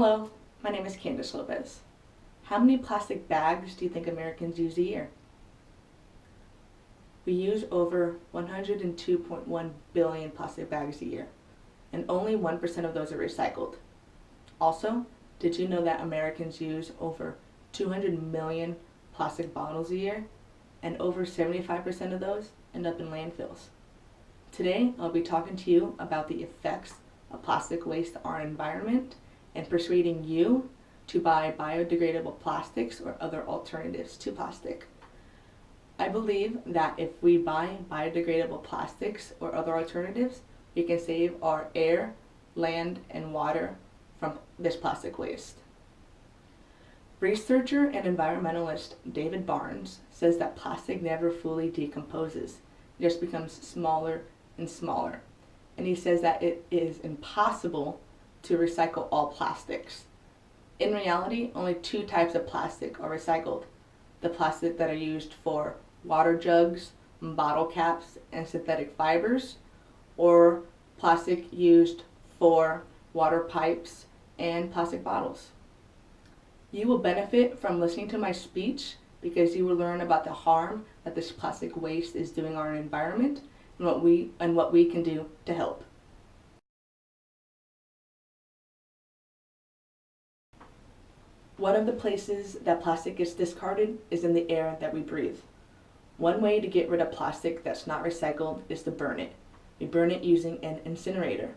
Hello, my name is Candace Lopez. How many plastic bags do you think Americans use a year? We use over 102.1 billion plastic bags a year, and only 1% of those are recycled. Also, did you know that Americans use over 200 million plastic bottles a year, and over 75% of those end up in landfills? Today, I'll be talking to you about the effects of plastic waste on our environment and persuading you to buy biodegradable plastics or other alternatives to plastic. I believe that if we buy biodegradable plastics or other alternatives, we can save our air, land, and water from this plastic waste. Researcher and environmentalist David Barnes says that plastic never fully decomposes. It just becomes smaller and smaller. And he says that it is impossible to recycle all plastics. In reality, only two types of plastic are recycled: the plastic that are used for water jugs, bottle caps, and synthetic fibers, or plastic used for water pipes and plastic bottles. You will benefit from listening to my speech because you will learn about the harm that this plastic waste is doing on our environment and what we can do to help. One of the places that plastic gets discarded is in the air that we breathe. One way to get rid of plastic that's not recycled is to burn it. We burn it using an incinerator.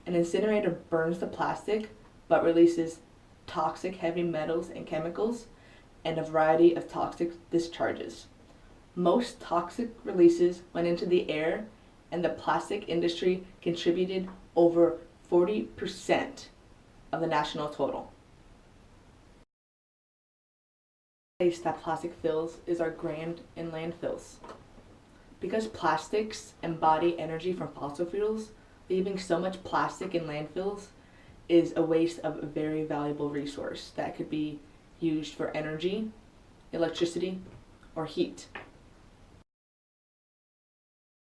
An incinerator burns the plastic but releases toxic heavy metals and chemicals and a variety of toxic discharges. Most toxic releases went into the air, and the plastic industry contributed over 40% of the national total. The place that plastic fills is our ground and landfills. Because plastics embody energy from fossil fuels, leaving so much plastic in landfills is a waste of a very valuable resource that could be used for energy, electricity, or heat.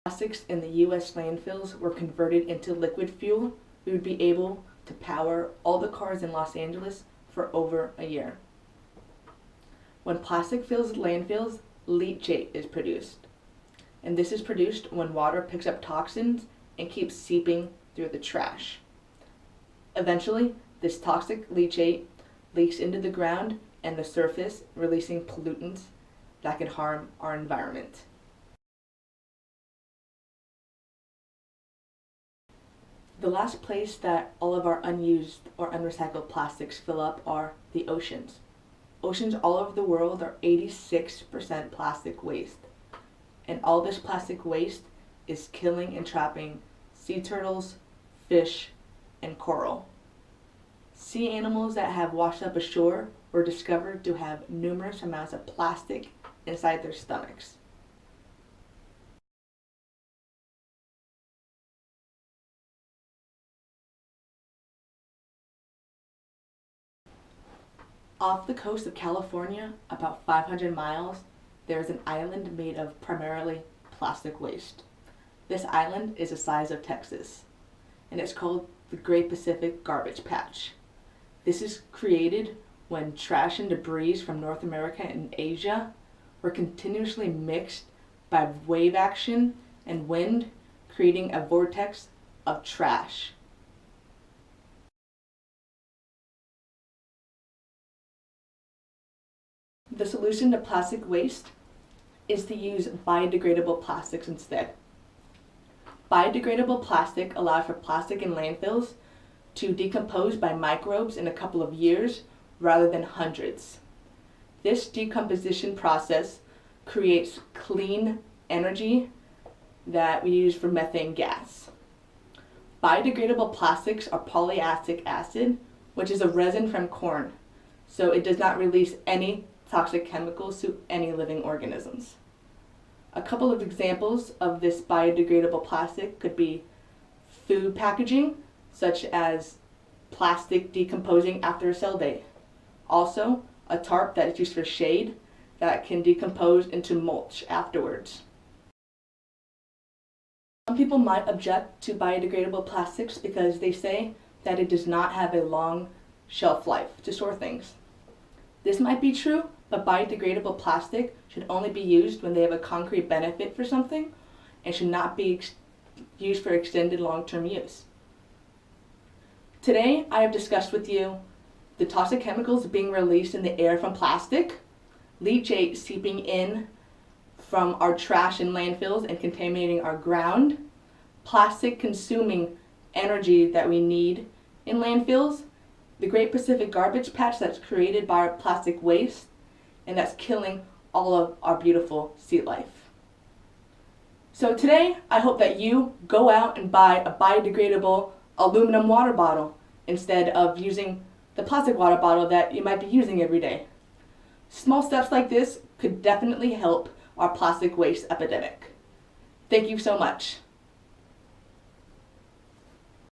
Plastics in the U.S. landfills were converted into liquid fuel. We would be able to power all the cars in Los Angeles for over a year. When plastic fills landfills, leachate is produced. And this is produced when water picks up toxins and keeps seeping through the trash. Eventually, this toxic leachate leaks into the ground and the surface, releasing pollutants that can harm our environment. The last place that all of our unused or unrecycled plastics fill up are the oceans. Oceans all over the world are 86% plastic waste. And all this plastic waste is killing and trapping sea turtles, fish, and coral. Sea animals that have washed up ashore were discovered to have numerous amounts of plastic inside their stomachs. Off the coast of California, about 500 miles, there is an island made of primarily plastic waste. This island is the size of Texas, and it's called the Great Pacific Garbage Patch. This is created when trash and debris from North America and Asia were continuously mixed by wave action and wind, creating a vortex of trash. The solution to plastic waste is to use biodegradable plastics instead. Biodegradable plastic allows for plastic in landfills to decompose by microbes in a couple of years rather than hundreds. This decomposition process creates clean energy that we use for methane gas. Biodegradable plastics are polyiacic acid, which is a resin from corn, so it does not release any toxic chemicals to any living organisms. A couple of examples of this biodegradable plastic could be food packaging, such as plastic decomposing after a sell day. Also, a tarp that is used for shade that can decompose into mulch afterwards. Some people might object to biodegradable plastics because they say that it does not have a long shelf life to store things. This might be true, but biodegradable plastic should only be used when they have a concrete benefit for something and should not be used for extended long-term use. Today, I have discussed with you the toxic chemicals being released in the air from plastic, leachate seeping in from our trash in landfills and contaminating our ground, plastic consuming energy that we need in landfills, the Great Pacific Garbage Patch that's created by our plastic waste, and that's killing all of our beautiful sea life. So today, I hope that you go out and buy a biodegradable aluminum water bottle instead of using the plastic water bottle that you might be using every day. Small steps like this could definitely help our plastic waste epidemic. Thank you so much.